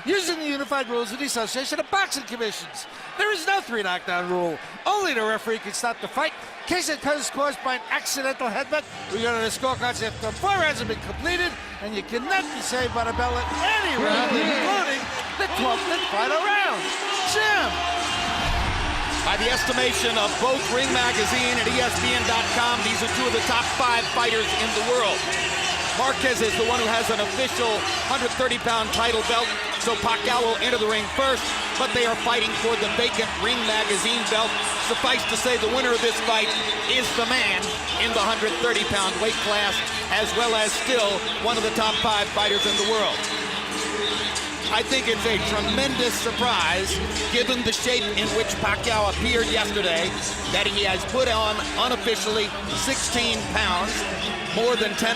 using the unified rules of the Association of Boxing Commissions. There is no 3 knockdown rule. Only the referee can stop the fight in case it is caused by an accidental headbutt. We go to the scorecards after 4 rounds have been completed, and you cannot be saved by the bell at any round, including the 12th and final round. Jim. By the estimation of both Ring Magazine and ESPN.com, these are 2 of the top 5 fighters in the world. Marquez is the one who has an official 130-pound title belt, so Pacquiao will enter the ring first, but they are fighting for the vacant Ring Magazine belt. Suffice to say, the winner of this fight is the man in the 130-pound weight class, as well as still one of the top 5 fighters in the world. I think it's a tremendous surprise, given the shape in which Pacquiao appeared yesterday, that he has put on unofficially 16 pounds, more than 10%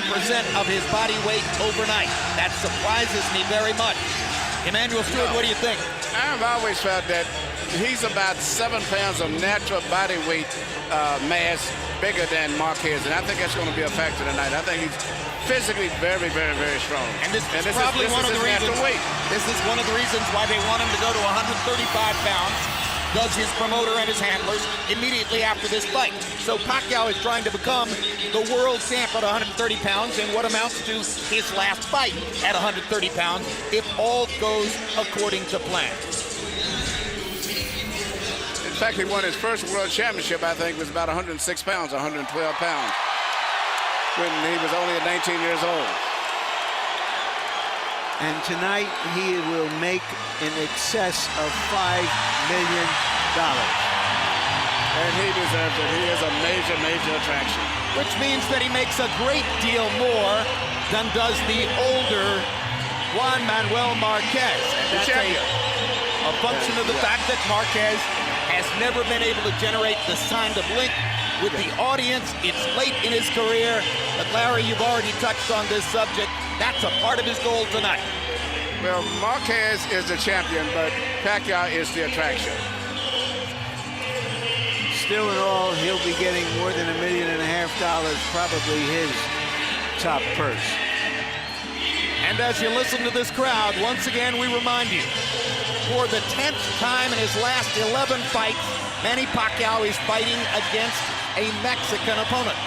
of his body weight overnight. That surprises me very much. Emmanuel Stewart, what do you think? I've always felt that he's about 7 pounds of natural body weight mass bigger than Marquez, and I think that's going to be a factor tonight. I think he's physically very, very, very strong. And this is probably one of the reasons. This is one of the reasons why they want him to go to 135 pounds. Does his promoter and his handlers immediately after this fight. So Pacquiao is trying to become the world champ at 130 pounds in what amounts to his last fight at 130 pounds, if all goes according to plan. In fact, he won his first world championship, I think, was about 106 pounds, 112 pounds, when he was only 19 years old. And tonight, he will make in excess of $5 million. And he deserves it. He is a major, major attraction. Which means that he makes a great deal more than does the older Juan Manuel Marquez. And that's a function of the fact that Marquez has never been able to generate the kind of link with the audience. It's late in his career, but Larry, you've already touched on this subject. That's a part of his goal tonight. Well, Marquez is the champion, but Pacquiao is the attraction. Still in all, he'll be getting more than $1.5 million, probably his top purse. And as you listen to this crowd, once again, we remind you, for the 10th time in his last 11 fights, Manny Pacquiao is fighting against a Mexican opponent.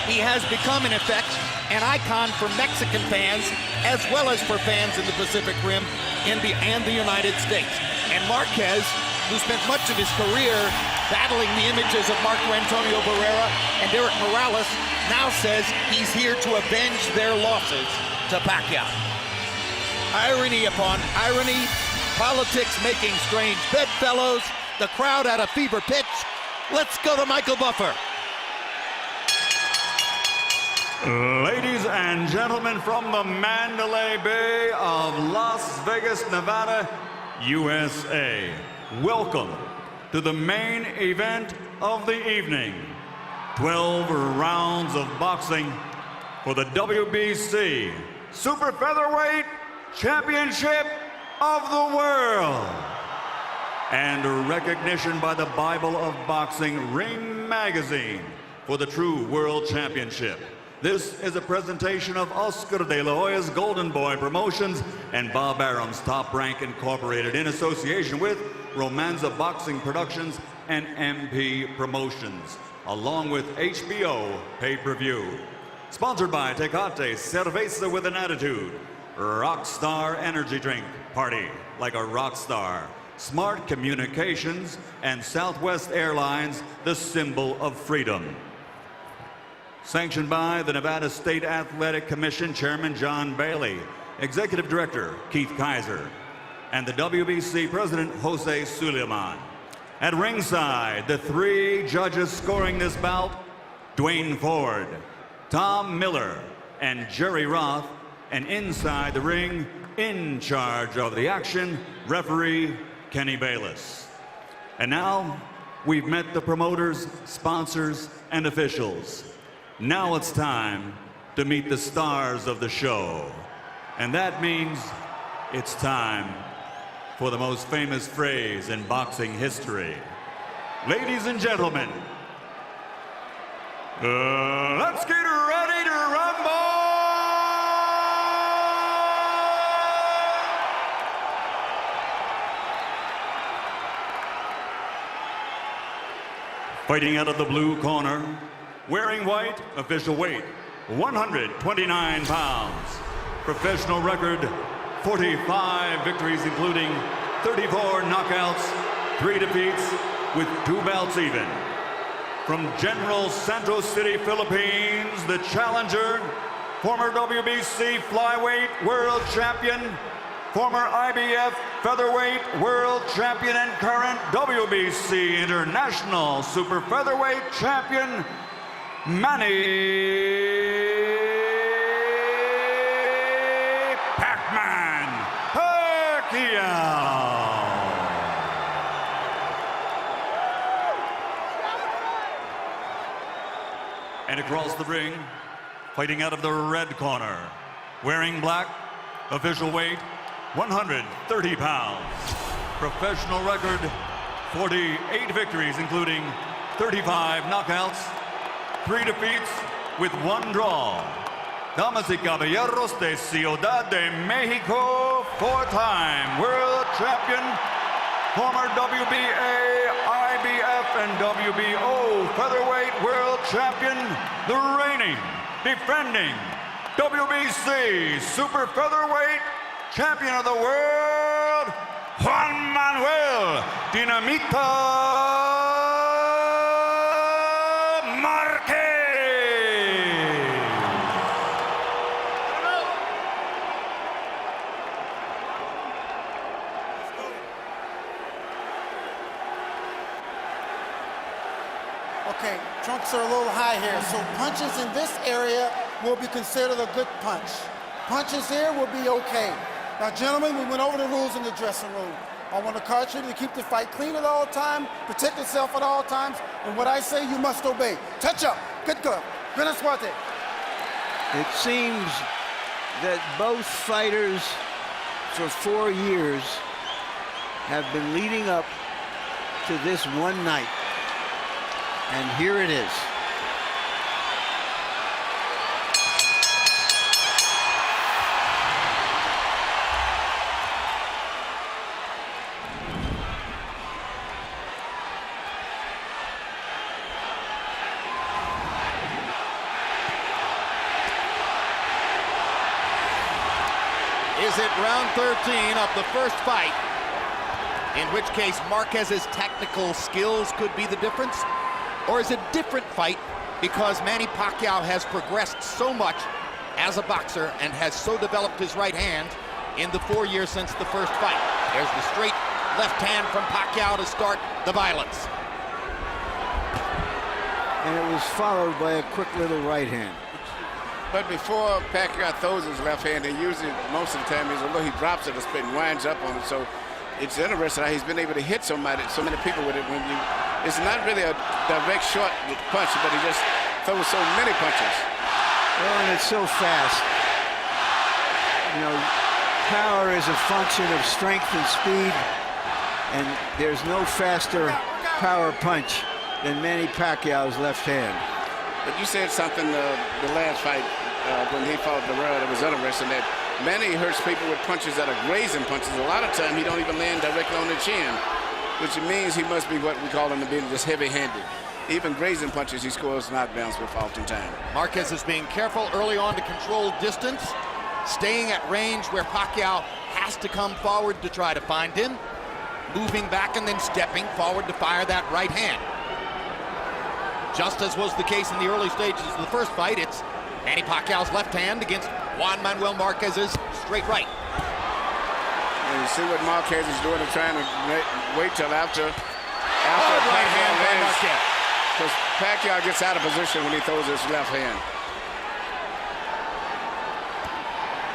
He has become, in effect, an icon for Mexican fans, as well as for fans in the Pacific Rim and the United States. And Marquez, who spent much of his career battling the images of Marco Antonio Barrera and Eric Morales, now says he's here to avenge their losses to Pacquiao. Irony upon irony, politics making strange bedfellows, the crowd at a fever pitch. Let's go to Michael Buffer. Ladies and gentlemen, from the Mandalay Bay of Las Vegas, Nevada, USA, welcome to the main event of the evening. 12 rounds of boxing for the WBC Super Featherweight Championship of the World. And recognition by the Bible of Boxing, Ring Magazine, for the true World Championship. This is a presentation of Oscar de la Hoya's Golden Boy Promotions and Bob Arum's Top Rank Incorporated in association with Romanza Boxing Productions and MP Promotions, along with HBO Pay-Per-View. Sponsored by Tecate Cerveza with an Attitude, Rockstar Energy Drink, party like a rock star, Smart Communications, and Southwest Airlines, the symbol of freedom. Sanctioned by the Nevada State Athletic Commission Chairman John Bailey, Executive Director Keith Kaiser, and the WBC President Jose Suleiman. At ringside, the 3 judges scoring this bout, Dwayne Ford, Tom Miller, and Jerry Roth, and inside the ring, in charge of the action, referee Kenny Bayless. And now, we've met the promoters, sponsors, and officials. Now it's time to meet the stars of the show. And that means it's time for the most famous phrase in boxing history. Ladies and gentlemen, let's get ready to rumble! Fighting out of the blue corner, wearing white, official weight, 129 pounds. Professional record, 45 victories, including 34 knockouts, 3 defeats, with 2 bouts even. From General Santos City, Philippines, the challenger, former WBC flyweight world champion, former IBF featherweight world champion and current WBC international super featherweight champion, Manny Pac-Man Pacquiao. And across the ring, fighting out of the red corner, wearing black, official weight, 130 pounds. Professional record, 48 victories, including 35 knockouts, 3 defeats, with 1 draw. Damas y caballeros de Ciudad de Mexico, 4-time world champion, former WBA, IBF, and WBO featherweight world champion, the reigning, defending WBC super featherweight champion of the world, Juan Manuel Dinamita Marquez. Okay, trunks are a little high here, so punches in this area will be considered a good punch. Punches here will be okay. Now, gentlemen, we went over the rules in the dressing room. I want to caution you to keep the fight clean at all times, protect yourself at all times, and what I say, you must obey. Touch up. Good glove. Buena suerte. It seems that both fighters for 4 years have been leading up to this one night. And here it is. Is it round 13 of the first fight, in which case Marquez's technical skills could be the difference? Or is it a different fight because Manny Pacquiao has progressed so much as a boxer and has so developed his right hand in the 4 years since the first fight? There's the straight left hand from Pacquiao to start the violence. And it was followed by a quick little right hand. But before Pacquiao throws his left hand, and usually most of the time although he drops it a spit and winds up on it. So it's interesting how he's been able to hit so many people with it. It's not really a direct short punch, but he just throws so many punches. Well, and it's so fast. You know, power is a function of strength and speed, and there's no faster power punch than Manny Pacquiao's left hand. But you said something the last fight when he fought Barrera that was interesting, that Manny hurts people with punches that are grazing punches. A lot of time he don't even land directly on the chin, which means he must be what we call in the business just heavy-handed. Even grazing punches he scores knockdowns with oftentimes. Marquez is being careful early on to control distance, staying at range where Pacquiao has to come forward to try to find him, moving back and then stepping forward to fire that right hand. Just as was the case in the early stages of the first fight, it's Manny Pacquiao's left hand against Juan Manuel Marquez's straight right. And you see what Marquez is doing, and trying to wait till after right hand by Marquez. Because Pacquiao gets out of position when he throws his left hand.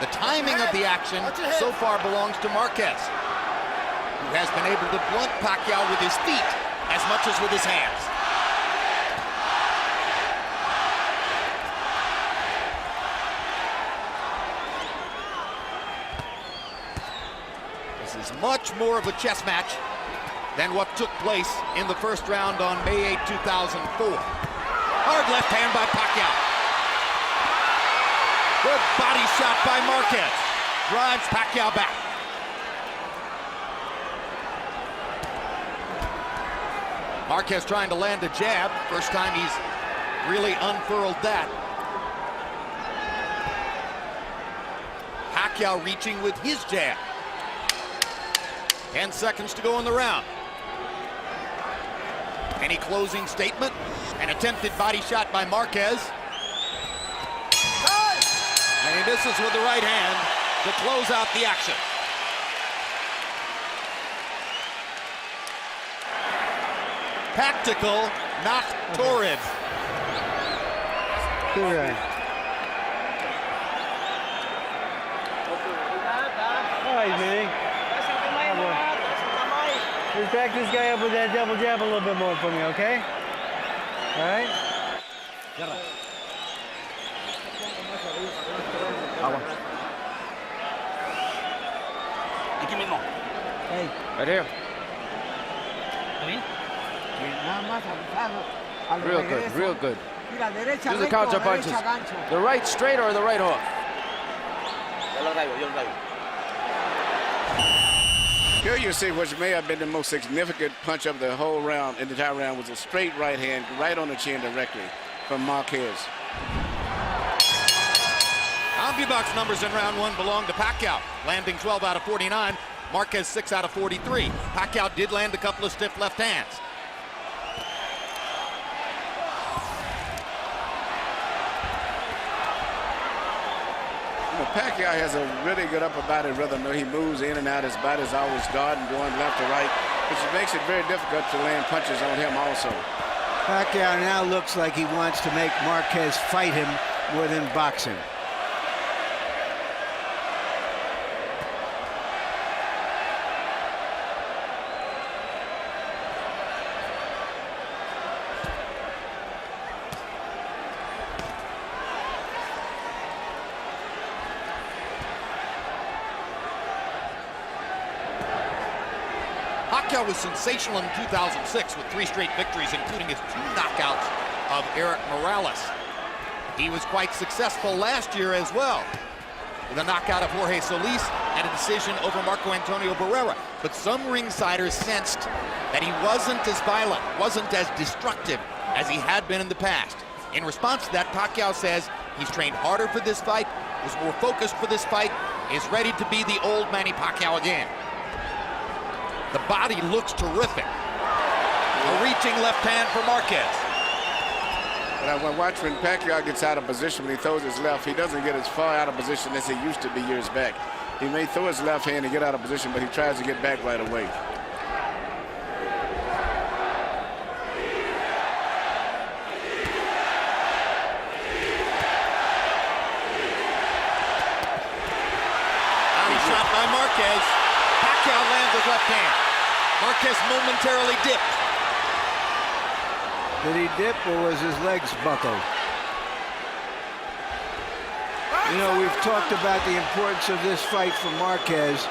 The timing of the action so far belongs to Marquez, who has been able to blunt Pacquiao with his feet as much as with his hands. This is much more of a chess match than what took place in the first round on May 8, 2004. Hard left hand by Pacquiao. Good body shot by Marquez. Drives Pacquiao back. Marquez trying to land a jab. First time he's really unfurled that. Pacquiao reaching with his jab. 10 seconds to go in the round. Any closing statement? An attempted body shot by Marquez. And he misses with the right hand to close out the action. Tactical, not torrid. Good right. All right, Manny. Just back this guy up with that double jab a little bit more for me, okay? All right? Hey. Right here. Real good, real good. Use the counter punches. The right straight or the right hook? Here you see what may have been the most significant punch of the whole round, in the entire round, was a straight right hand right on the chin directly from Marquez. CompuBox numbers in round one belong to Pacquiao, landing 12 out of 49. Marquez 6 out of 43. Pacquiao did land a couple of stiff left hands. Pacquiao has a really good upper body rhythm. He moves in and out. His body's always guarding, going left to right, which makes it very difficult to land punches on him also. Pacquiao now looks like he wants to make Marquez fight him more than box him. Pacquiao was sensational in 2006 with 3 straight victories, including his 2 knockouts of Eric Morales. He was quite successful last year as well, with a knockout of Jorge Solis and a decision over Marco Antonio Barrera. But some ringsiders sensed that he wasn't as violent, wasn't as destructive as he had been in the past. In response to that, Pacquiao says he's trained harder for this fight, was more focused for this fight, is ready to be the old Manny Pacquiao again. The body looks terrific. A reaching left hand for Marquez. But I watch when Pacquiao gets out of position, when he throws his left, he doesn't get as far out of position as he used to be years back. He may throw his left hand and get out of position, but he tries to get back right away. Body shot by Marquez. Pacquiao lands his left hand. Marquez momentarily dipped. Did he dip or was his legs buckled? You know, we've talked about the importance of this fight for Marquez.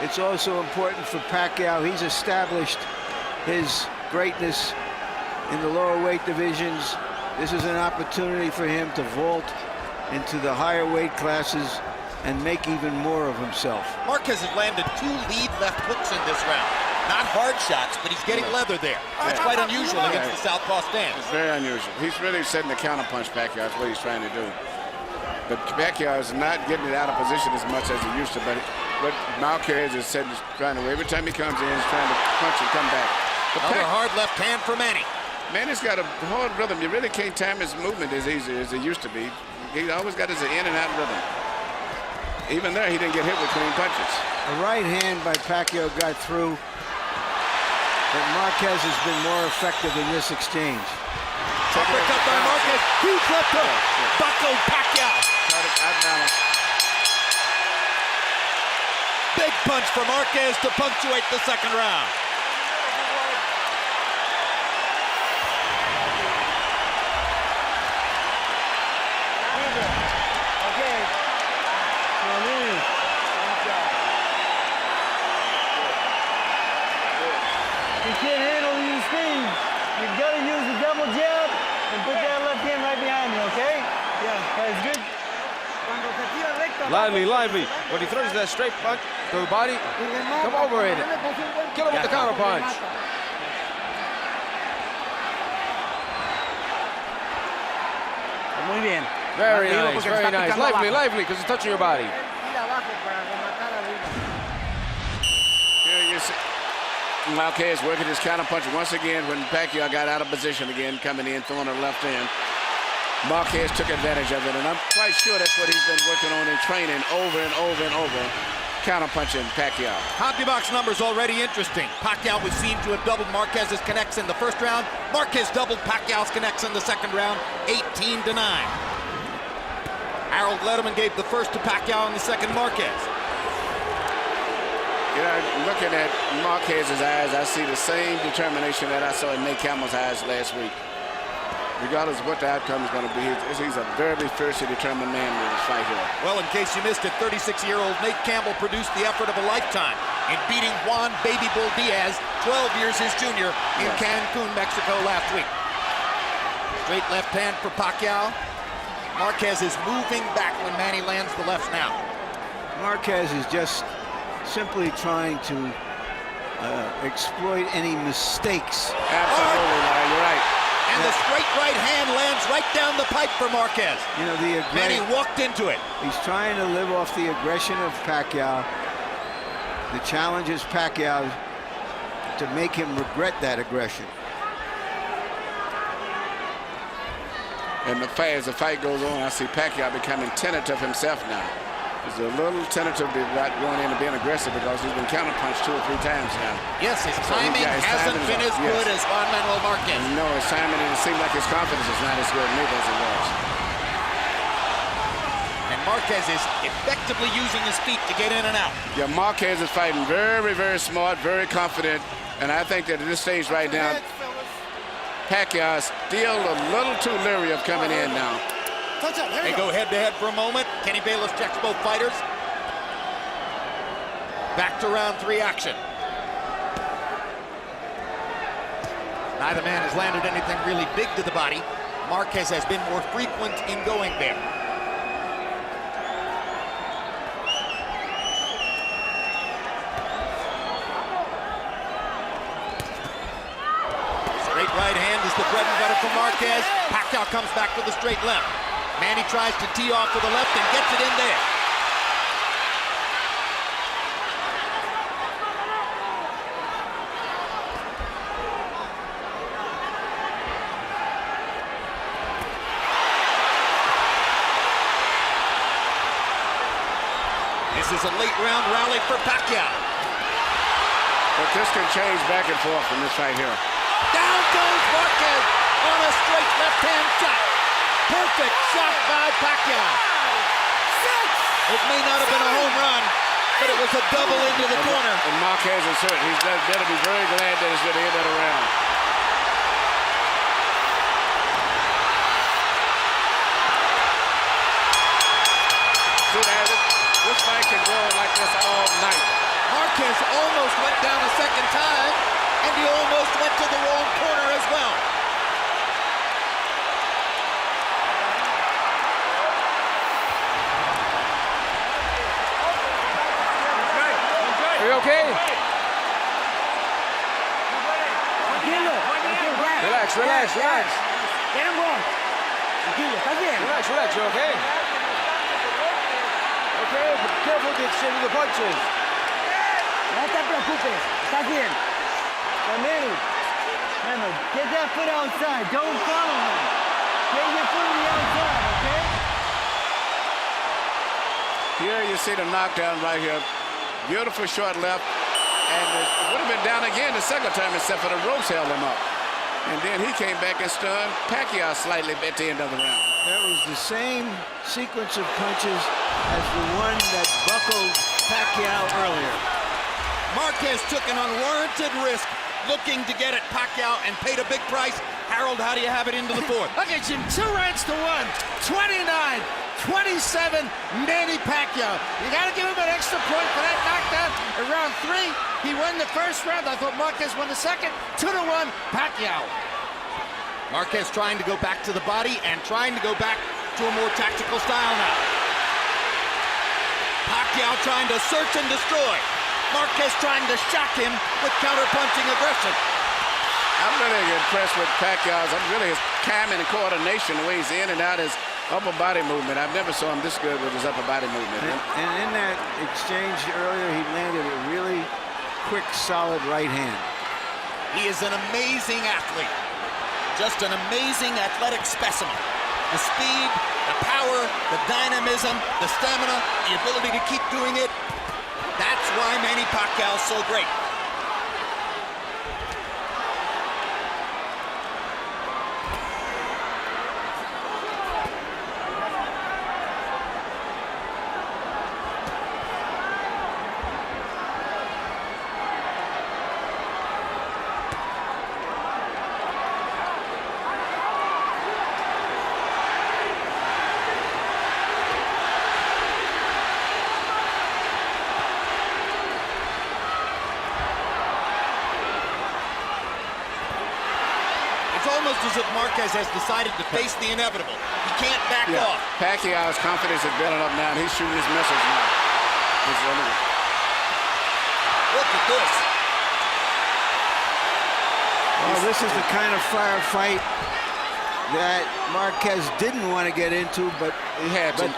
It's also important for Pacquiao. He's established his greatness in the lower weight divisions. This is an opportunity for him to vault into the higher weight classes and make even more of himself. Marquez has landed 2 lead left hooks in this round. Not hard shots, but he's getting leather there. That's quite unusual against the southpaw stance. It's very unusual. He's really setting the counterpunch, Pacquiao. That's what he's trying to do. But Pacquiao is not getting it out of position as much as he used to. But Marquez is trying to. Every time he comes in, he's trying to punch and come back. Another hard left hand for Manny. Manny's got a hard rhythm. You really can't time his movement as easy as it used to be. He always got his in and out rhythm. Even there, he didn't get hit with clean punches. A right hand by Pacquiao got through. But Marquez has been more effective in this exchange. Uppercut by Marquez. Huge left hook. Buckled Pacquiao. Big punch for Marquez to punctuate the second round. You can't handle your speed. You've got to use the double jab and put that left hand right behind you, okay? Yeah, that's good. Lively. When he throws that straight punch to the body, come over in it. Kill him with the counter punch. Muy bien. Very Arriba nice, porque very está nice. picando Lively, abajo. lively, because it's touching your body. Tira abajo para rematar arriba. Here you see Marquez working his counter punch once again when Pacquiao got out of position again, coming in, throwing her left hand. Marquez took advantage of it, and I'm quite sure that's what he's been working on in training over and over and over, counter punching Pacquiao. CompuBox numbers already interesting. Pacquiao was seen to have doubled Marquez's connects in the first round. Marquez doubled Pacquiao's connects in the second round, 18-9. Harold Letterman gave the first to Pacquiao and the second Marquez. You know, looking at Marquez's eyes, I see the same determination that I saw in Nate Campbell's eyes last week. Regardless of what the outcome is going to be, he's a very fiercely determined man in this fight here. Well, in case you missed it, 36-year-old Nate Campbell produced the effort of a lifetime in beating Juan Baby Bull Diaz, 12 years his junior, in Cancun, Mexico last week. Straight left hand for Pacquiao. Marquez is moving back when Manny lands the left now. Marquez is just simply trying to exploit any mistakes. Absolutely, Larry, you're right. And the straight right hand lands right down the pipe for Marquez. You know, Manny walked into it. He's trying to live off the aggression of Pacquiao. The challenge is Pacquiao to make him regret that aggression. And as the fight goes on, I see Pacquiao becoming tentative himself now. He's a little tentative about going in and being aggressive because he's been counterpunched 2 or 3 times now. Yes, his timing hasn't been as good as Juan Manuel Marquez. No, his timing, and it seems like his confidence is not as good neither as it was. And Marquez is effectively using his feet to get in and out. Yeah, Marquez is fighting very smart, very confident. And I think that at this stage right now, Pacquiao is still a little too leery of coming in now. Touch up. They go head-to-head for a moment. Kenny Bayless checks both fighters. Back to round 3 action. Neither man has landed anything really big to the body. Marquez has been more frequent in going there. Straight right hand is the bread and butter for Marquez. Pacquiao comes back with a straight left. Manny tries to tee off with the left and gets it in there. This is a late round rally for Pacquiao. But this can change back and forth in this fight here. Down goes Marquez on a straight left-hand shot. Perfect shot by Pacquiao. It may not have been a home run, but it was a double into the corner. And Marquez is hurt. He's better be very glad that he's going to end that round. This fight can go like this all night. Marquez almost went down a second time, and he almost went to the wrong corner as well. Are you okay? Relax, relax, relax. Get him going. Tranquilo, ¿estás bien? Relax, relax, you okay? Okay, but careful to exchange the punches. No te preocupes, estás bien. Manny, remember, get that foot outside. Don't follow him. Get your foot on the outside, okay? Here you see the knockdown right here. Beautiful short left. And it would have been down again the second time except for the ropes held him up. And then he came back and stunned Pacquiao slightly at the end of the round. That was the same sequence of punches as the one that buckled Pacquiao earlier. Marquez took an unwarranted risk looking to get at Pacquiao and paid a big price. Harold, how do you have it into the fourth? Look at him, 2 rounds to 1. 29-27, Manny Pacquiao. You got to give him an extra point for that knockdown. In round 3, he won the first round. I thought Marquez won the second. 2-1, Pacquiao. Marquez trying to go back to the body and trying to go back to a more tactical style now. Pacquiao trying to search and destroy. Marquez trying to shock him with counter-punching aggression. I'm really impressed with Pacquiao's. I'm really his timing and coordination, the way he's in and out, his upper body movement. I've never saw him this good with his upper body movement. And in that exchange earlier, he landed a really quick, solid right hand. He is an amazing athlete. Just an amazing athletic specimen. The speed, the power, the dynamism, the stamina, the ability to keep doing it. That's why Manny Pacquiao is so great. Almost as if Marquez has decided to face the inevitable. He can't back off. Pacquiao's confidence is building up now, and he's shooting his missiles now. Look at this. Well, this is the kind of firefight that Marquez didn't want to get into, but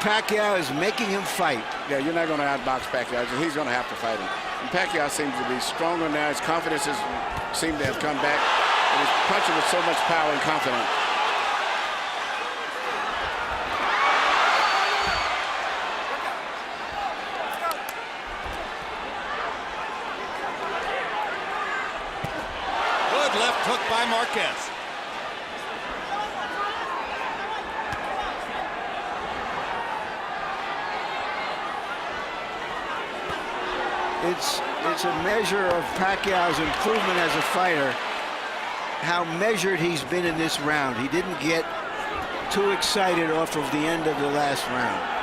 Pacquiao is making him fight. Yeah, you're not going to outbox Pacquiao. He's going to have to fight him. And Pacquiao seems to be stronger now. His confidence seems to have come back. And he's punching with so much power and confidence. Good left hook by Marquez. It's a measure of Pacquiao's improvement as a fighter, how measured he's been in this round. He didn't get too excited off of the end of the last round.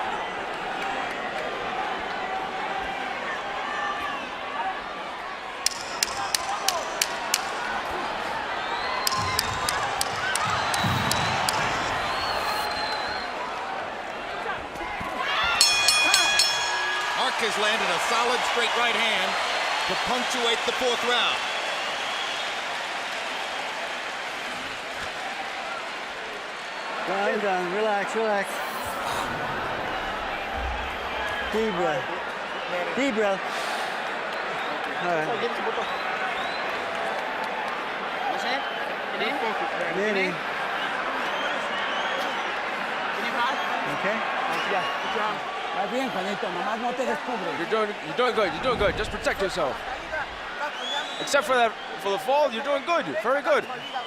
Marquez landed a solid straight right hand to punctuate the fourth round. I'm done. Relax, relax. Deep breath. Deep breath. All right. Manny. Okay. You're doing good. You're doing good. Just protect yourself. Except for the fall, you're doing good. Very good.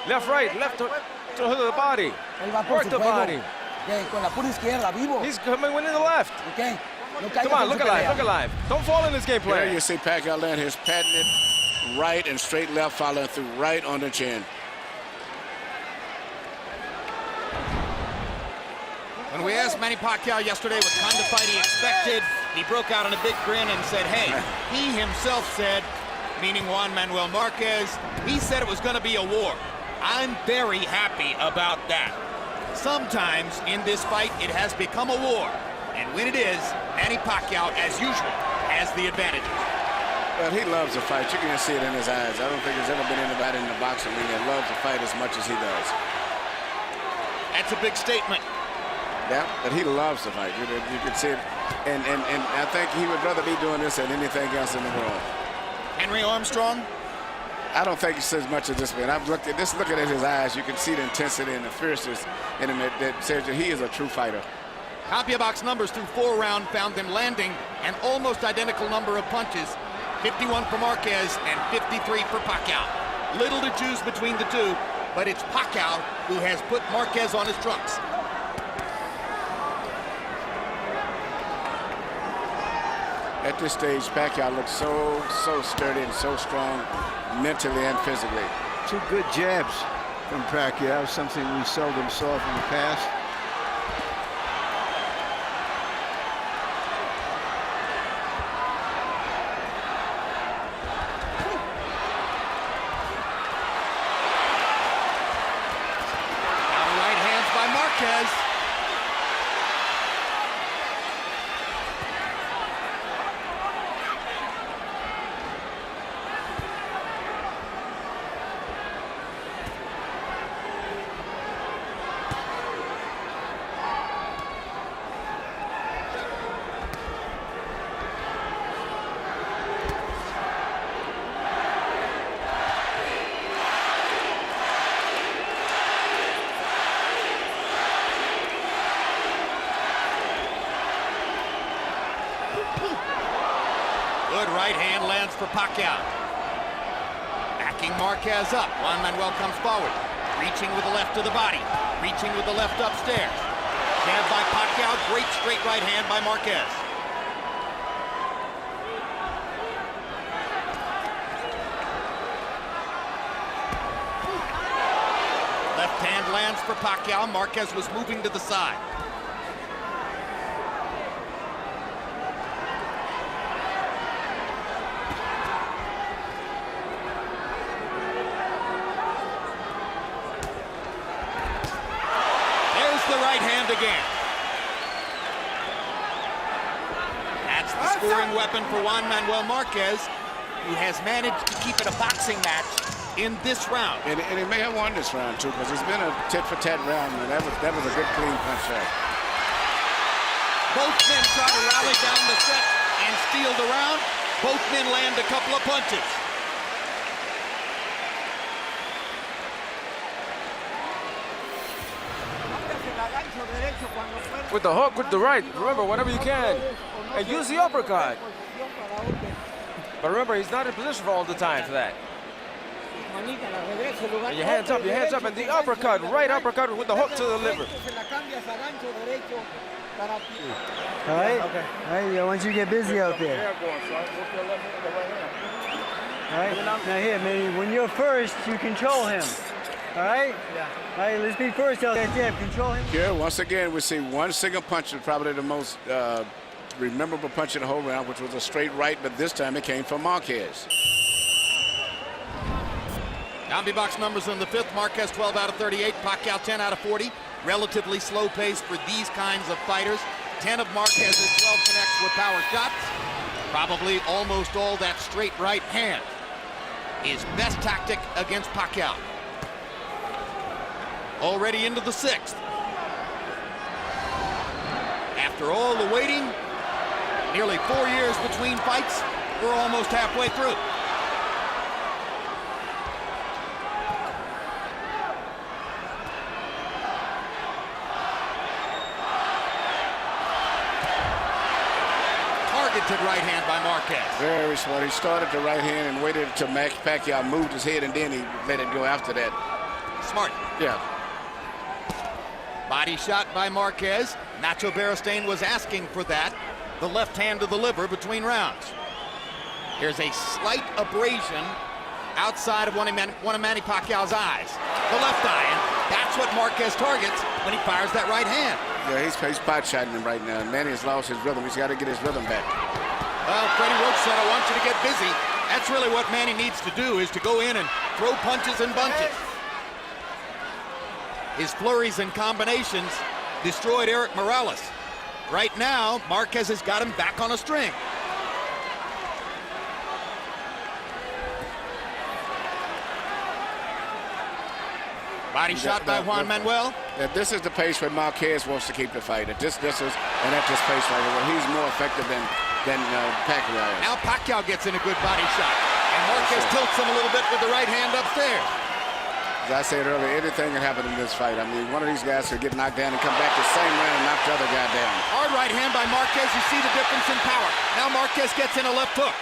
Left, right, left to the hook of the body. Work the body. He's coming in the left. Come on, look alive. Don't fall in this game plan. Here you see Pacquiao land his patented right and straight left, following through right on the chin. When we asked Manny Pacquiao yesterday what kind of fight he expected, he broke out in a big grin and said, hey, he himself said, meaning Juan Manuel Marquez, he said it was going to be a war. I'm very happy about that. Sometimes in this fight, it has become a war. And when it is, Manny Pacquiao, as usual, has the advantage. Well, he loves to fight. You can see it in his eyes. I don't think there's ever been anybody in the boxing ring that loves to fight as much as he does. That's a big statement. Yeah, but he loves to fight. You can see it. And I think he would rather be doing this than anything else in the world. Henry Armstrong? I don't think he says much of this man. I've looked at this, looking at his eyes, you can see the intensity and the fierceness in him that says that he is a true fighter. CompuBox numbers through 4 rounds found them landing an almost identical number of punches, 51 for Marquez and 53 for Pacquiao. Little to choose between the two, but it's Pacquiao who has put Marquez on his trunks. At this stage, Pacquiao looks so sturdy and so strong mentally and physically. 2 good jabs from Pacquiao, something we seldom saw from the past. Right hands by Marquez. for Pacquiao. Backing Marquez up. Juan Manuel comes forward. Reaching with the left to the body. Reaching with the left upstairs. Jab by Pacquiao. Great straight right hand by Marquez. Left hand lands for Pacquiao. Marquez was moving to the side. The right hand again. That's the scoring weapon for Juan Manuel Marquez, who has managed to keep it a boxing match in this round. And he may have won this round too, because it's been a tit-for-tat round, and that was a good clean punch there. Both men try to rally down the set and steal the round. Both men land a couple of punches. With the hook, with the right. Remember, whenever you can. And use the uppercut. But remember, he's not in position for all the time for that. And your hands up, and the uppercut, right uppercut with the hook to the liver. All right? Okay. All right, I want you to get busy out there. All right? Now here, man, when you're first, you control him. All right? Yeah. All right, let's be first out there. Yeah, control him. Here, once again, we see one single punch, probably the most memorable punch in the whole round, which was a straight right, but this time it came from Marquez. Combi box numbers in the fifth. Marquez 12 out of 38, Pacquiao 10 out of 40. Relatively slow pace for these kinds of fighters. 10 of Marquez's 12 connects with power shots. Probably almost all that straight right hand. His best tactic against Pacquiao. Already into the sixth. After all the waiting, nearly 4 years between fights, we're almost halfway through. Targeted right hand by Marquez. Very smart. He started the right hand and waited until Pacquiao moved his head, and then he let it go after that. Smart. Yeah. Body shot by Marquez. Nacho Beristain was asking for that. The left hand to the liver between rounds. There's a slight abrasion outside of one of Manny Pacquiao's eyes. The left eye, and that's what Marquez targets when he fires that right hand. Yeah, he's pot shotting him right now. Manny has lost his rhythm. He's got to get his rhythm back. Well, Freddie Roach said, I want you to get busy. That's really what Manny needs to do, is to go in and throw punches and bunches. His flurries and combinations destroyed Eric Morales. Right now, Marquez has got him back on a string. Body shot by Juan Manuel. This is the pace where Marquez wants to keep the fight. At this pace right here, where he's more effective than Pacquiao is. Now Pacquiao gets in a good body shot, and Marquez tilts him a little bit with the right hand upstairs. As I said earlier, anything can happen in this fight. I mean, one of these guys could get knocked down and come back the same round and knock the other guy down. Hard right hand by Marquez. You see the difference in power. Now Marquez gets in a left hook.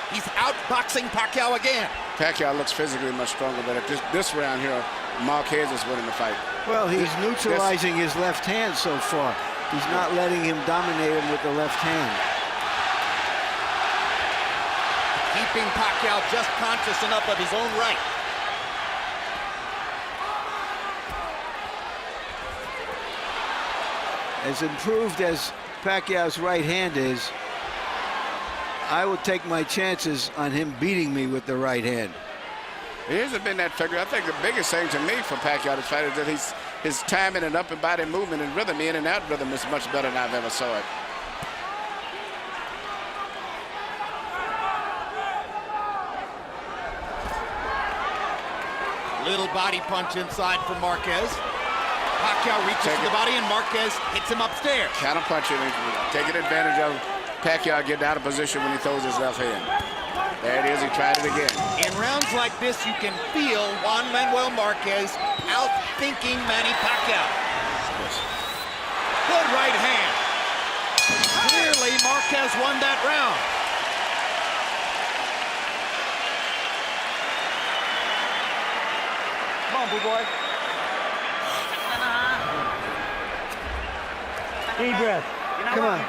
He's outboxing Pacquiao again. Pacquiao looks physically much stronger, but at this round here, Marquez is winning the fight. Well, he's neutralizing his left hand so far. He's not letting him dominate him with the left hand. Keeping Pacquiao just conscious enough of his own right. As improved as Pacquiao's right hand is, I would take my chances on him beating me with the right hand. It hasn't been that figure. I think the biggest thing to me for Pacquiao this fight is that his timing and upper body movement and rhythm, in and out rhythm, is much better than I've ever saw it. Little body punch inside for Marquez. Pacquiao reaches to the body, and Marquez hits him upstairs. Counter punching, taking advantage of Pacquiao getting out of position when he throws his left hand. There it is, he tried it again. In rounds like this, you can feel Juan Manuel Marquez outthinking Manny Pacquiao. Good right hand. Clearly, Marquez won that round. on, big boy. Deep breath. Come on.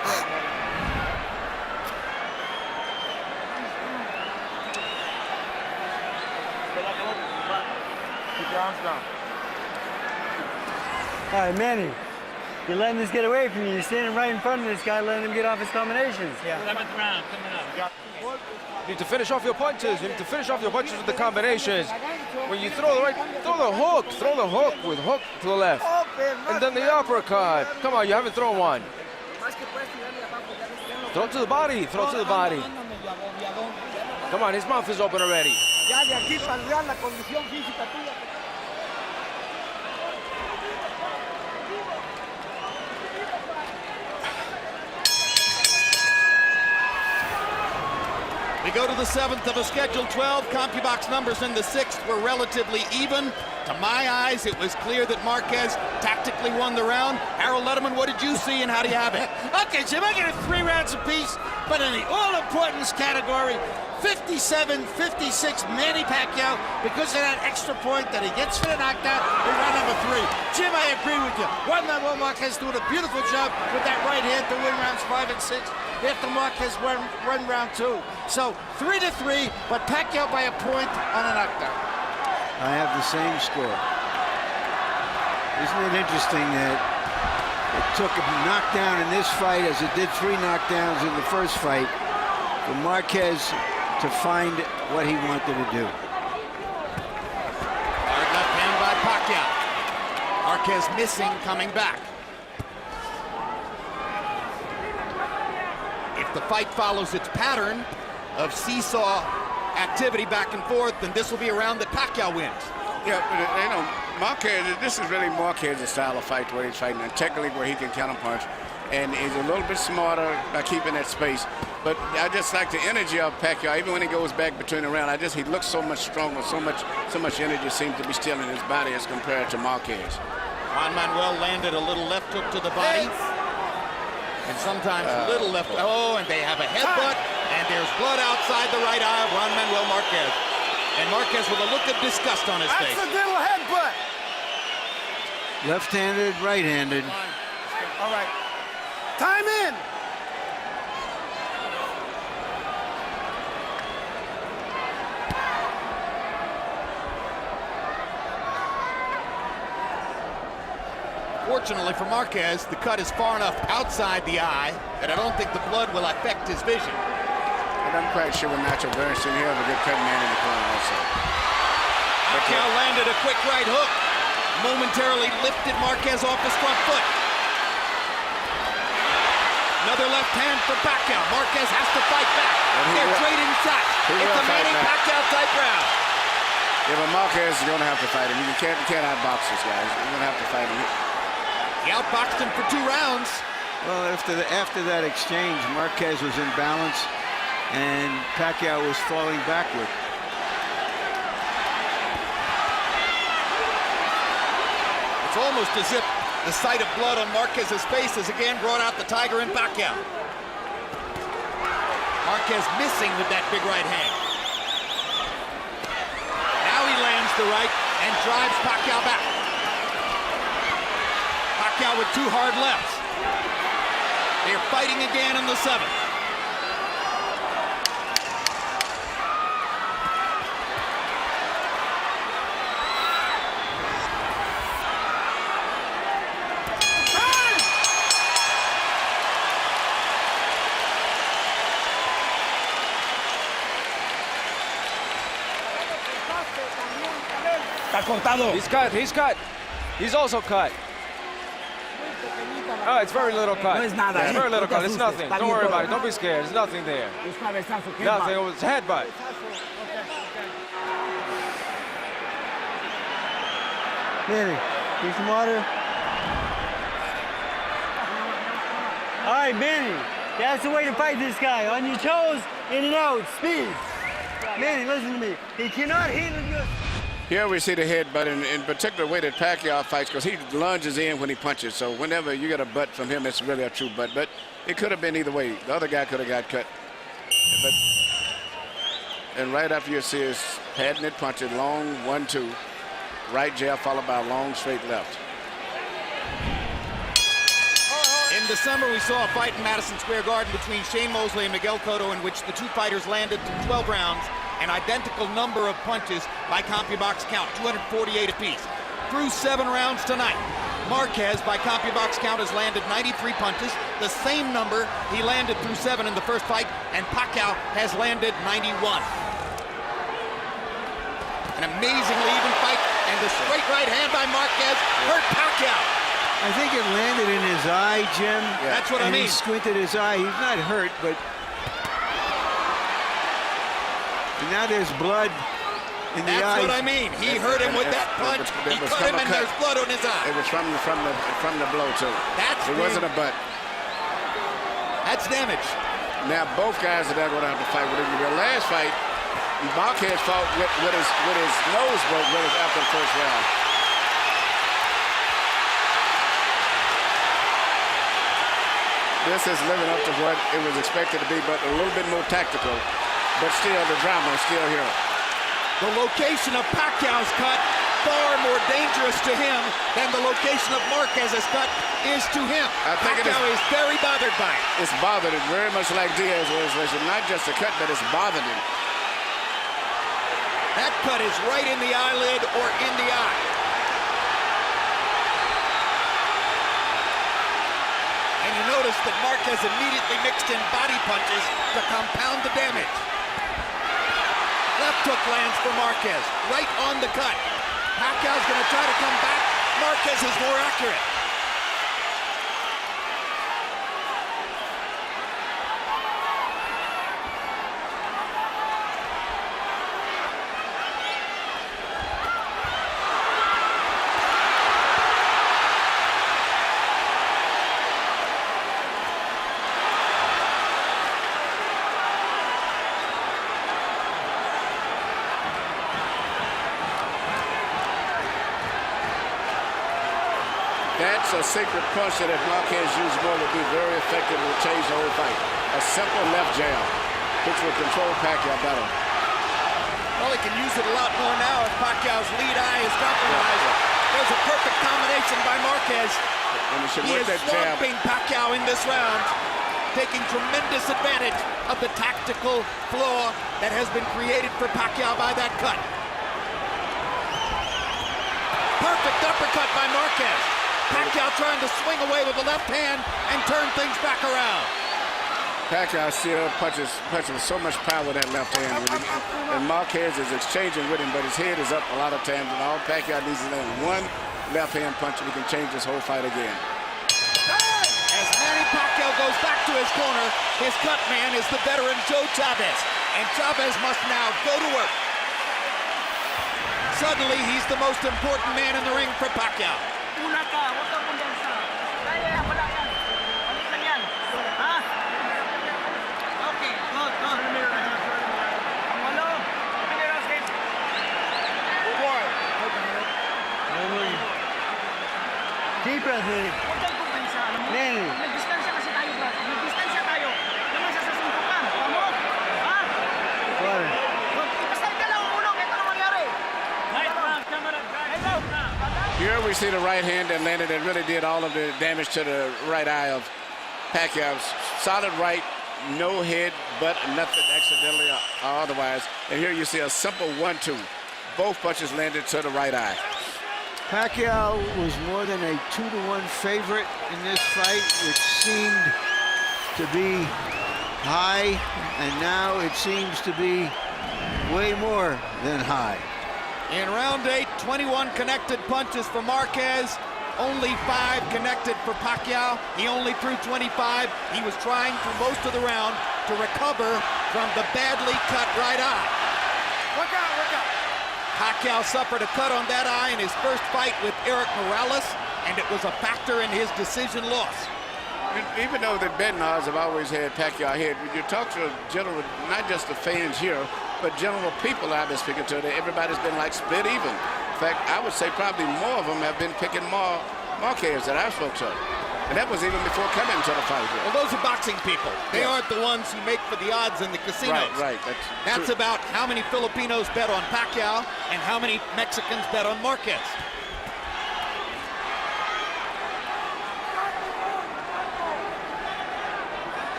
Keep your arms down. All right, Manny. You're letting this get away from you. You're standing right in front of this guy, letting him get off his combinations. Yeah. 11th round coming up. You need to finish off your punches. You need to finish off your punches with the combinations. When you throw the hook with hook to the left. And then the uppercut. Come on, you haven't thrown one. Throw it to the body, throw it to the body. Come on, his mouth is open already. We go to the 7th of a scheduled 12. CompuBox numbers in the 6th were relatively even. To my eyes, it was clear that Marquez tactically won the round. Harold Letterman, what did you see and how do you have it? Okay, Jim, I get it 3 rounds apiece, but in the all-importance category, 57-56 Manny Pacquiao, because of that extra point that he gets for the knockdown in round number 3. Jim, I agree with you. Juan Marquez doing a beautiful job with that right hand to win rounds 5 and 6. After Marquez won round 2. So 3-3, but Pacquiao by a point on a knockdown. I have the same score. Isn't it interesting that it took a knockdown in this fight as it did 3 knockdowns in the first fight for Marquez to find what he wanted to do. Hard left hand by Pacquiao. Marquez missing, coming back. If the fight follows its pattern of seesaw activity back and forth, then this will be a round that Pacquiao wins. Yeah, but, you know, Marquez, this is really Marquez's style of fight where he's fighting, and technically where he can counterpunch. And he's a little bit smarter by keeping that space. But I just like the energy of Pacquiao. Even when he goes back between the round, he looks so much stronger, so much energy seems to be still in his body as compared to Marquez. Juan Manuel landed a little left hook to the body. And sometimes a little left. Oh, and they have a headbutt. And there's blood outside the right eye of Juan Manuel Marquez. And Marquez with a look of disgust on his face. Accidental headbutt. Left-handed, right-handed. All right. Time in. Fortunately for Marquez, the cut is far enough outside the eye that I don't think the blood will affect his vision. But I'm quite sure with Nacho Bernstein, he'll have a good cut man in the corner also. Pacquiao landed a quick right hook. Momentarily lifted Marquez off his front foot. Another left hand for Pacquiao. Marquez has to fight back. They're trading shots. It's a Manny Pacquiao type round. Yeah, but Marquez is going to have to fight him. You can't outbox this guy. You're going to have to fight him. He outboxed him for 2 rounds. Well, after that exchange, Marquez was in balance, and Pacquiao was falling backward. It's almost as if the sight of blood on Marquez's face has again brought out the tiger in Pacquiao. Marquez missing with that big right hand. Now he lands the right and drives Pacquiao back. Pacquiao with 2 hard lefts. They're fighting again in the 7th. He's cut, he's cut. He's also cut. Oh, it's very little cut. It's very little cut. It's nothing. Don't worry about it. Don't be scared. There's nothing there. Nothing. It was a headbutt. Manny, need some water? All right, Manny. That's the way to fight this guy. On your toes, in and out, speed. Manny, listen to me. He cannot handle you. Here we see the headbutt, in particular the way that Pacquiao fights, because he lunges in when he punches. So whenever you get a butt from him, it's really a true butt. But it could have been either way. The other guy could have got cut. And right after you see his patented punches, long 1-2. right jab followed by a long straight left. In December, we saw a fight in Madison Square Garden between Shane Mosley and Miguel Cotto in which the two fighters landed through 12 rounds, an identical number of punches by CompuBox count, 248 apiece. Through 7 rounds tonight, Marquez, by CompuBox count, has landed 93 punches, the same number he landed through 7 in the first fight, and Pacquiao has landed 91. An amazingly even fight, and the straight right hand by Marquez hurt Pacquiao. I think it landed in his eye, Jim. Yeah. That's what I mean. He squinted his eye. He's not hurt, but and now there's blood in the eye. That's what I mean. He hurt him with that punch. He cut him, and there's blood on his eye. It was from the blow too. It wasn't a butt. That's damage. Now both guys are going to have to fight with him. The last fight, Marquez fought with his nose broke after the first round. This is living up to what it was expected to be, but a little bit more tactical. But still, the drama is still here. The location of Pacquiao's cut far more dangerous to him than the location of Marquez's cut is to him. I think Pacquiao is very bothered by it. It's bothered him very much like Diaz was. Not just a cut, but it's bothered him. That cut is right in the eyelid or in the eye. And you notice that Marquez immediately mixed in body punches to compound the damage. Left hook lands for Marquez, right on the cut. Pacquiao's going to try to come back. Marquez is more accurate. That's a secret punch that if Marquez used more would be very effective and would change the whole fight. A simple left jab, which will control Pacquiao better. Well, he can use it a lot more now if Pacquiao's lead eye is compromised. There's a perfect combination by Marquez. And He is swamping Pacquiao in this round, taking tremendous advantage of the tactical flaw that has been created for Pacquiao by that cut. Perfect uppercut by Marquez. Pacquiao trying to swing away with the left hand and turn things back around. Pacquiao still punches with so much power with that left hand. And Marquez is exchanging with him, but his head is up a lot of times. And all Pacquiao needs is land one left hand punch, and he can change this whole fight again. As Manny Pacquiao goes back to his corner, his cut man is the veteran Joe Chavez. And Chavez must now go to work. Suddenly, he's the most important man in the ring for Pacquiao. Una ka, huwag kang kumpiyansa. Kaya yan, wala yan. Balik lang yan. Ha? Okay, good. Ang walo. Pinira, skate. Deep breath, Manny. Huwag kang kumpiyansa. Alam mo? Manny. Nagdistansya kasi tayo, bro. Nagdistansya tayo. Naman sa sasuntukan. Tama? Ha? Water. Basta ka lang umulong. Ito na mangyari. Right, camera. Head out na. Here we see the right hand that landed that really did all of the damage to the right eye of Pacquiao. Solid right, no head, but nothing accidentally or otherwise. And here you see a simple 1-2. Both punches landed to the right eye. Pacquiao was more than a 2-to-1 favorite in this fight, which seemed to be high, and now it seems to be way more than high. In round 8, 21 connected punches for Marquez, only 5 connected for Pacquiao. He only threw 25. He was trying for most of the round to recover from the badly cut right eye. Work out, work out. Pacquiao suffered a cut on that eye in his first fight with Eric Morales, and it was a factor in his decision loss. Even though the betting odds have always had Pacquiao ahead, when you talk to general, not just the fans here, but general people I've been speaking to, everybody's been like split even. In fact, I would say probably more of them have been picking Marquez that I spoke to. And that was even before coming to the fight here. Well, those are boxing people. They Yeah. aren't the ones who make for the odds in the casinos. Right. That's true. about how many Filipinos bet on Pacquiao and how many Mexicans bet on Marquez.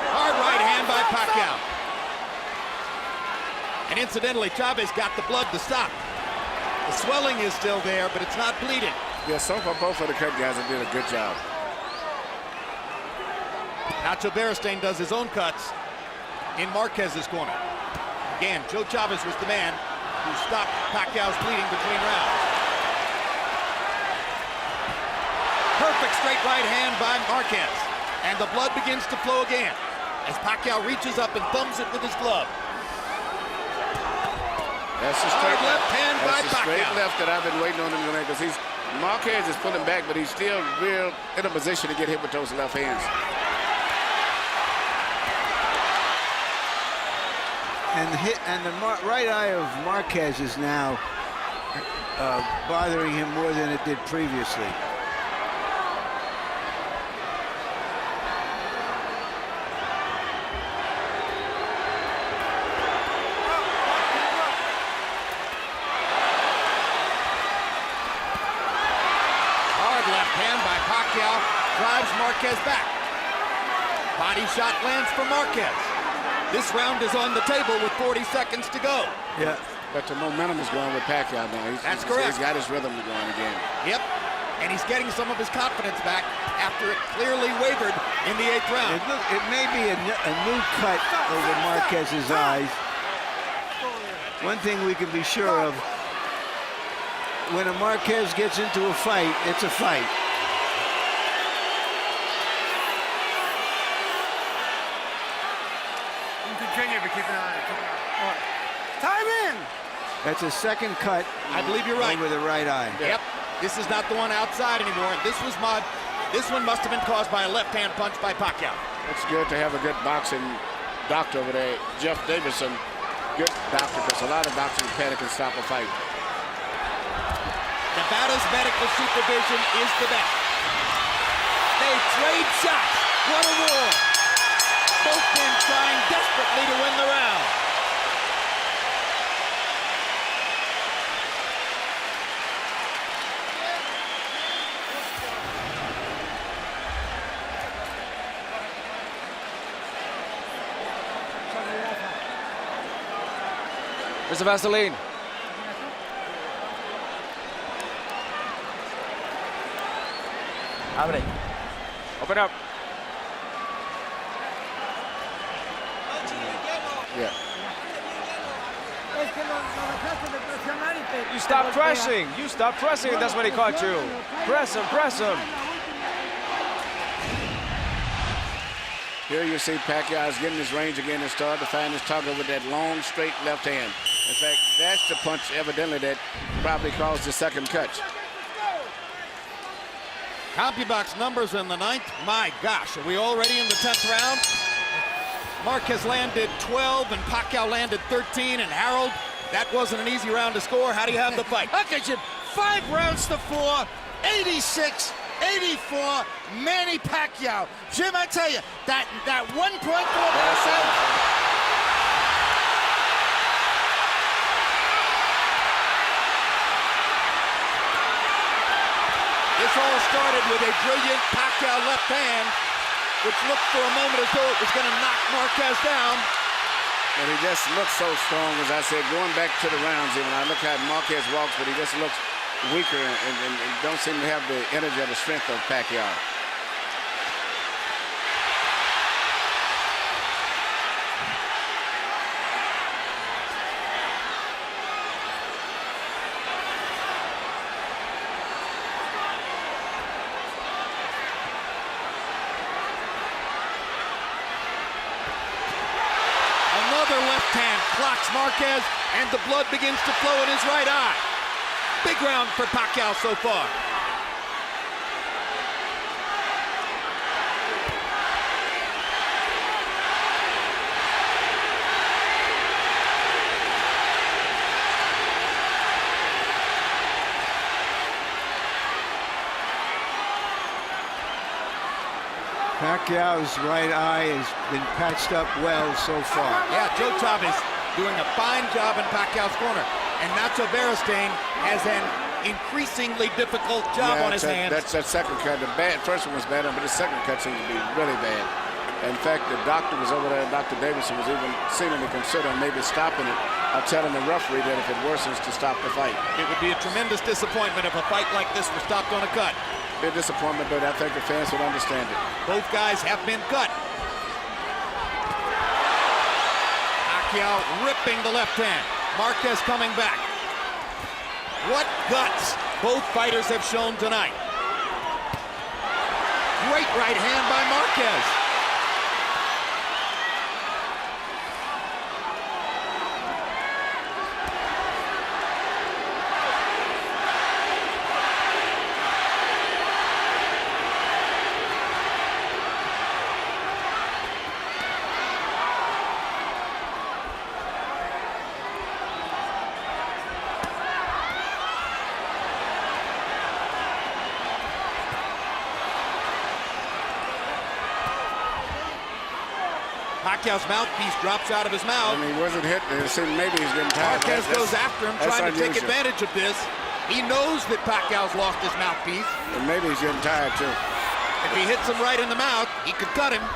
Hard right hand by Pacquiao. And incidentally, Chavez got the blood to stop. The swelling is still there, but it's not bleeding. Yeah, so far both of the cut guys have did a good job. Nacho Beristain does his own cuts in Marquez's corner. Again, Joe Chavez was the man who stopped Pacquiao's bleeding between rounds. Perfect straight right hand by Marquez. And the blood begins to flow again as Pacquiao reaches up and thumbs it with his glove. That's the straight Hard left hand by That's the straight Pacquiao. left that I've been waiting on him to make, because Marquez is pulling back, but he's still real in a position to get hit with those left hands. And the right eye of Marquez is now bothering him more than it did previously. Hard left hand by Pacquiao drives Marquez back. Body shot lands for Marquez. This round is on the table with 40 seconds to go. Yeah. But the momentum is going with Pacquiao now. That's correct. He's got his rhythm going again. Yep. And he's getting some of his confidence back after it clearly wavered in the 8th round. It may be a new cut over Marquez's eyes. One thing we can be sure of, when a Marquez gets into a fight, it's a fight. Continue, but keep an eye on it. Time in! That's a second cut. I believe you're right. Over the right eye. Yep. This is not the one outside anymore. This one must have been caused by a left-hand punch by Pacquiao. It's good to have a good boxing doctor over there, Jeff Davison. Good doctor, because a lot of doctors panic and stop a fight. Nevada's medical supervision is the best. They trade shots. What a war. Both men trying desperately to win the round. Mr. Vaseline. Abre. Open up. Yeah. You stop pressing. You stop pressing, and that's when he caught you. Press him, press him. Here you see Pacquiao is getting his range again and starting to find his target with that long, straight left hand. In fact, that's the punch, evidently, that probably caused the second cut. CompuBox numbers in the 9th. My gosh, are we already in the 10th round? Marquez landed 12 and Pacquiao landed 13. And Harold, that wasn't an easy round to score. How do you have the fight? Okay, Jim. 5 rounds to 4, 86, 84, Manny Pacquiao. Jim, I tell you, that 1.4%. This all started with a brilliant Pacquiao left hand, which looked for a moment as though it was going to knock Marquez down. And he just looks so strong, as I said, going back to the rounds even. I look how Marquez walks, but he just looks weaker and don't seem to have the energy or the strength of Pacquiao. Another left hand clocks Marquez, and the blood begins to flow in his right eye. Big round for Pacquiao so far. Pacquiao's right eye has been patched up well so far. Yeah, Joe Chavez doing a fine job in Pacquiao's corner. And Nacho Beristain has an increasingly difficult job on his hands. That's that second cut. The first one was bad, but the second cut seems to be really bad. In fact, the doctor was over there, Dr. Davidson was even seemingly considering maybe stopping it. I'll tell him the referee that if it worsens to stop the fight. It would be a tremendous disappointment if a fight like this were stopped on a cut. Be a disappointment, but I think the fans would understand it. Both guys have been cut. Pacquiao ripping the left hand. Marquez coming back. What guts both fighters have shown tonight. Great right hand by Marquez. Pacquiao's mouthpiece drops out of his mouth. And he wasn't hit. It seemed maybe he's getting tired. Marquez goes after him, trying to take unusual. advantage of this. He knows that Pacquiao's lost his mouthpiece. And maybe he's getting tired, too. If he hits him right in the mouth, he could cut him. But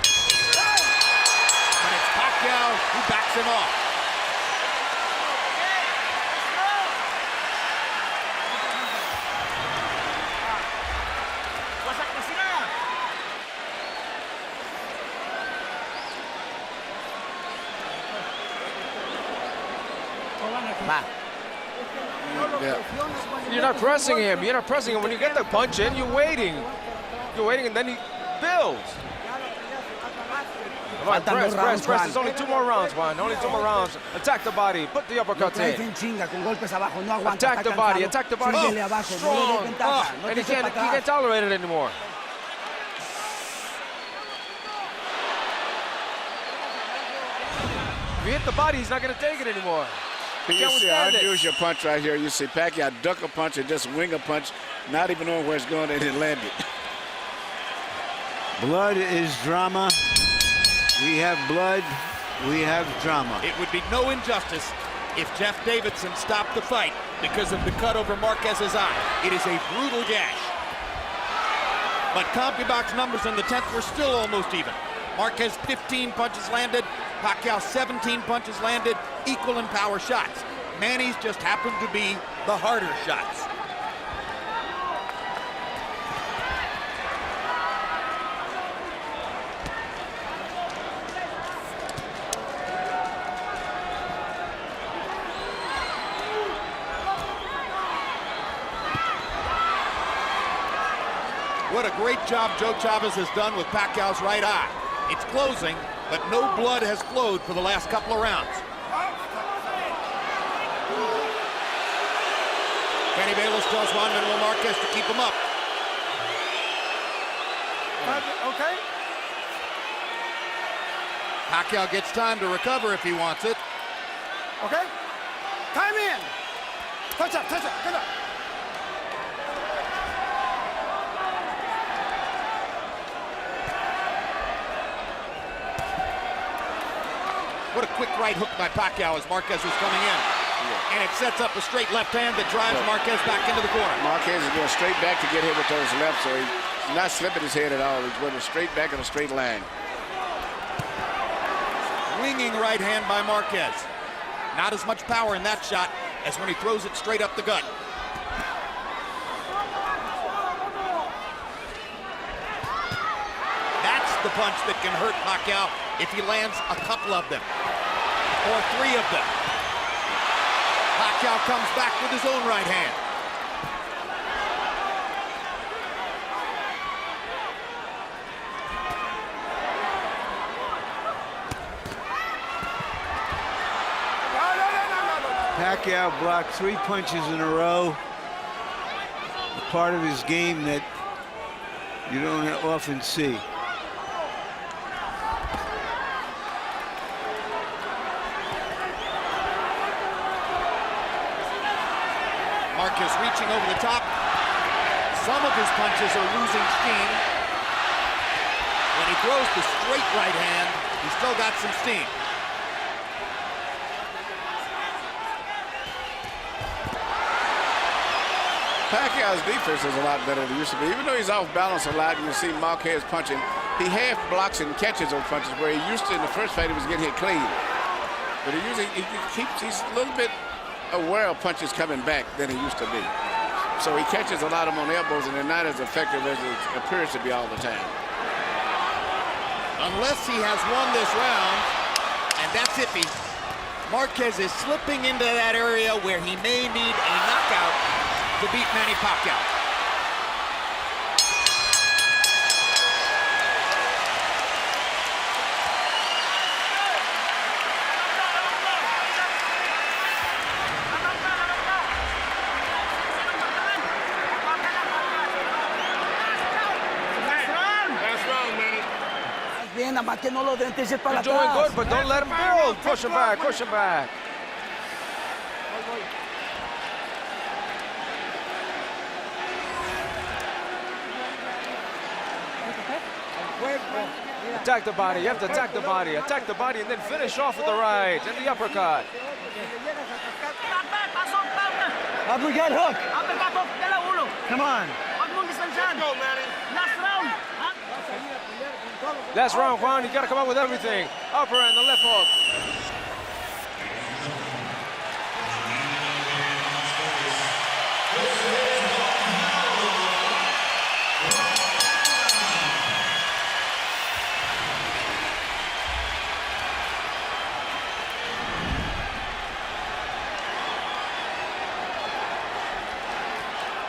it's Pacquiao who backs him off. Wasak na sila. Yeah. You're not pressing him. You're not pressing him. When you get the punch in, you're waiting. You're waiting, and then he builds. Come on, press. There's only 2 more rounds, Juan. Only 2 more rounds. Attack the body. Put the uppercuts in. Attack the body. Attack the body. Strong. And he can't tolerate it anymore. If you hit the body, he's not going to take it anymore. You see an unusual punch right here. You see Pacquiao duck a punch and just wing a punch, not even knowing where it's going, and it landed. Blood is drama. We have blood. We have drama. It would be no injustice if Jeff Davidson stopped the fight because of the cut over Marquez's eye. It is a brutal gash. But CompuBox numbers in the 10th were still almost even. Marquez 15 punches landed, Pacquiao 17 punches landed, equal in power shots. Manny's just happened to be the harder shots. What a great job Joe Chavez has done with Pacquiao's right eye. It's closing, but no blood has flowed for the last couple of rounds. Kenny Bayless tells Juan Manuel Marquez to keep him up. Okay. Pacquiao gets time to recover if he wants it. Okay. Time in. Touch up. Good up. What a quick right hook by Pacquiao as Marquez was coming in. And it sets up a straight left hand that drives Marquez back into the corner. Marquez is going straight back to get hit with those lefts, so he's not slipping his head at all. He's going straight back in a straight line. Winging right hand by Marquez. Not as much power in that shot as when he throws it straight up the gut. That's the punch that can hurt Pacquiao if he lands a couple of them, or 3 of them. Pacquiao comes back with his own right hand. Pacquiao blocked 3 punches in a row. A part of his game that you don't often see. Marquez reaching over the top. Some of his punches are losing steam. When he throws the straight right hand, he's still got some steam. Pacquiao's defense is a lot better than it used to be. Even though he's off balance a lot, and you see Marquez punching, he half blocks and catches those punches where he used to in the first fight he was getting hit clean. But he's a little bit aware of punches coming back than he used to be. So he catches a lot of them on elbows, and they're not as effective as it appears to be all the time. Unless he has won this round, and that's iffy. Marquez is slipping into that area where he may need a knockout to beat Manny Pacquiao. Bien, nada más que no lo den para You're doing good, but don't let him go. Push him back, push him back. Attack the body, you have to attack the body, and then finish off with the right and the uppercut. Uppercut hook. Come on. Last round, Juan, you gotta come up with everything. Upper and the left hook.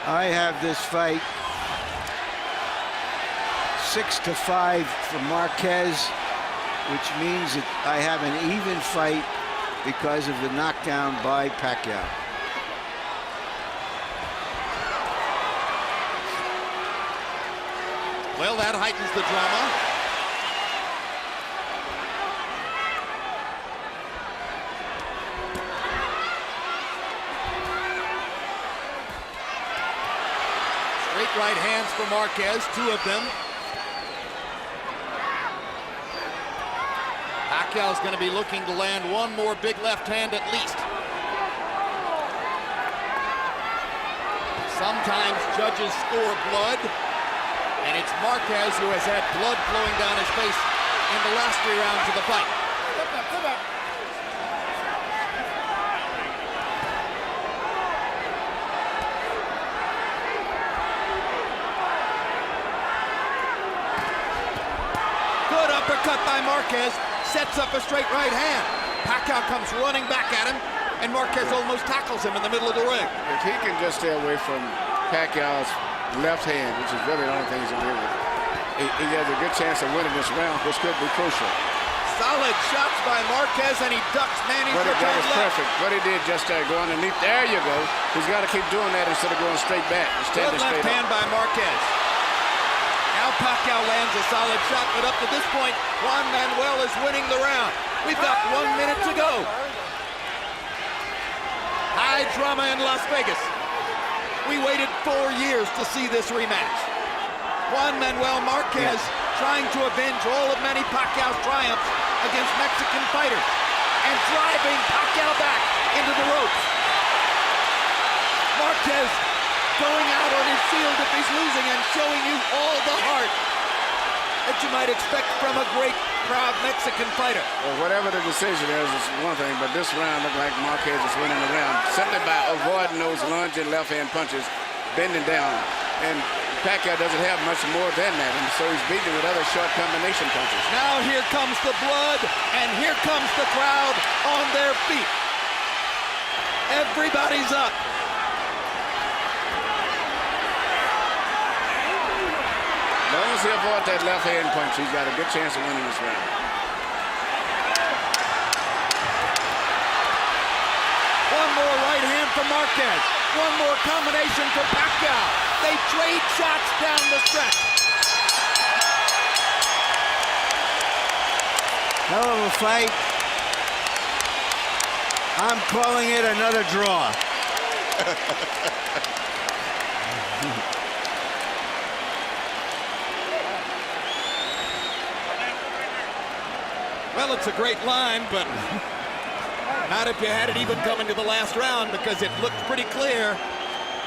I have this fight 6-5 for Marquez, which means that I have an even fight because of the knockdown by Pacquiao. Well, that heightens the drama. Straight right hands for Marquez, 2 of them. Pacquiao's going to be looking to land one more big left hand at least. Sometimes judges score blood, and it's Marquez who has had blood flowing down his face in the last 3 rounds of the fight. Good uppercut by Marquez, sets up a straight right hand. Pacquiao comes running back at him, and Marquez almost tackles him in the middle of the ring. If he can just stay away from Pacquiao's left hand, which is really the only thing he's going to do, he has a good chance of winning this round, which could be crucial. Solid shots by Marquez, and he ducks Manny's That return was left. perfect. What he did just there, go underneath. There you go. He's got to keep doing that instead of going straight back. Good left hand by Marquez. Now Pacquiao lands a solid shot, but up to this point, Juan Manuel is winning the round. We've got 1 minute to go. High drama in Las Vegas. We waited 4 years to see this rematch. Juan Manuel Marquez trying to avenge all of Manny Pacquiao's triumphs against Mexican fighters and driving Pacquiao back into the ropes. Marquez going out on his shield if he's losing and showing you all the heart that you might expect from a great, proud Mexican fighter. Well, whatever the decision is one thing, but this round looked like Marquez is winning the round simply by avoiding those lunging left-hand punches, bending down. And Pacquiao doesn't have much more than that, and so he's beating with other short combination punches. Now here comes the blood, and here comes the crowd on their feet. Everybody's up. As long as he avoids that left-hand punch, he's got a good chance of winning this round. One more right hand for Marquez. One more combination for Pacquiao. They trade shots down the stretch. Hell of a fight. I'm calling it another draw. Well, it's a great line, but not if you had it even coming to the last round, because it looked pretty clear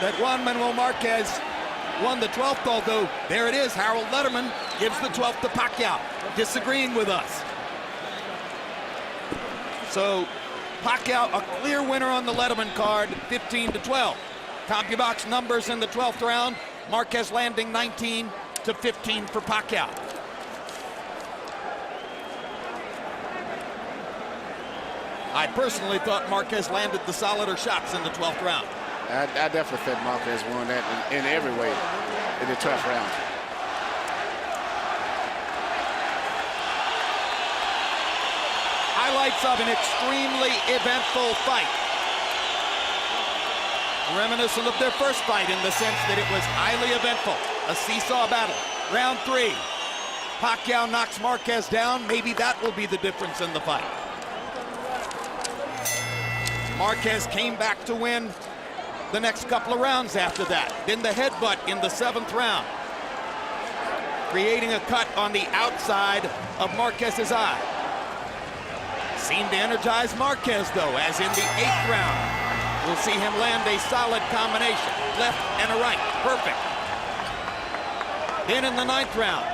that Juan Manuel Marquez won the 12th, although there it is. Harold Letterman gives the 12th to Pacquiao, disagreeing with us. So Pacquiao, a clear winner on the Letterman card, 15-12. CompuBox numbers in the 12th round. Marquez landing 19-15 for Pacquiao. I personally thought Marquez landed the solider shots in the 12th round. I definitely think Marquez won that in every way in the 12th round. Highlights of an extremely eventful fight. Reminiscent of their first fight in the sense that it was highly eventful. A seesaw battle. Round 3. Pacquiao knocks Marquez down. Maybe that will be the difference in the fight. Marquez came back to win the next couple of rounds after that. Then the headbutt in the 7th round, creating a cut on the outside of Marquez's eye. Seemed to energize Marquez, though, as in the 8th round. We'll see him land a solid combination, left and a right, perfect. Then in the 9th round,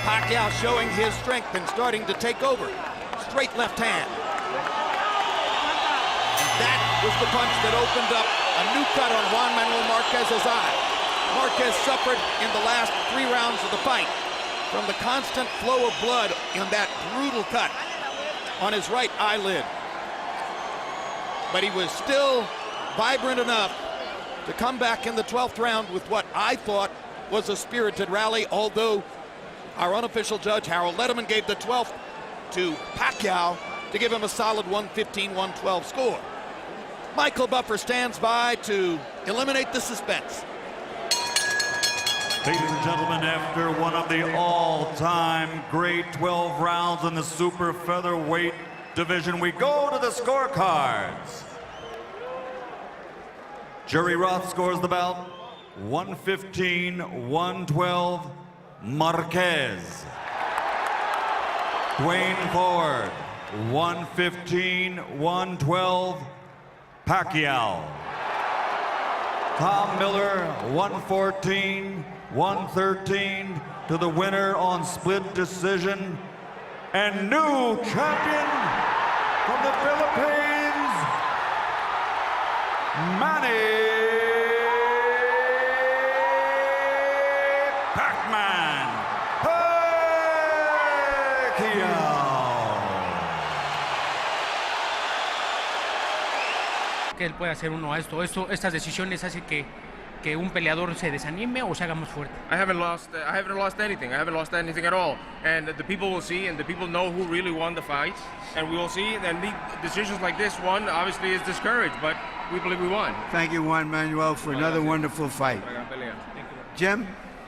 Pacquiao showing his strength and starting to take over. Straight left hand. That was the punch that opened up a new cut on Juan Manuel Marquez's eye. Marquez suffered in the last 3 rounds of the fight from the constant flow of blood in that brutal cut on his right eyelid. But he was still vibrant enough to come back in the 12th round with what I thought was a spirited rally, although our unofficial judge, Harold Letterman, gave the 12th to Pacquiao to give him a solid 115-112 score. Michael Buffer stands by to eliminate the suspense. Ladies and gentlemen, after one of the all-time great 12 rounds in the super featherweight division, we go to the scorecards. Jerry Roth scores the bout 115-112 Marquez. Dwayne Ford 115-112 Pacquiao. Tom Miller, 114-113 to the winner on split decision. And new champion from the Philippines, Manny Pacman Pacquiao. Que él puede hacer uno a estas decisiones hace que un peleador se desanime o se haga más fuerte. I haven't lost anything. I haven't lost anything at all. And the people will see, and the people know who really won the fight. And we will see. And the decisions like this one obviously is discouraged, but we believe we won. Thank you, Juan Manuel, for another wonderful fight. Jim?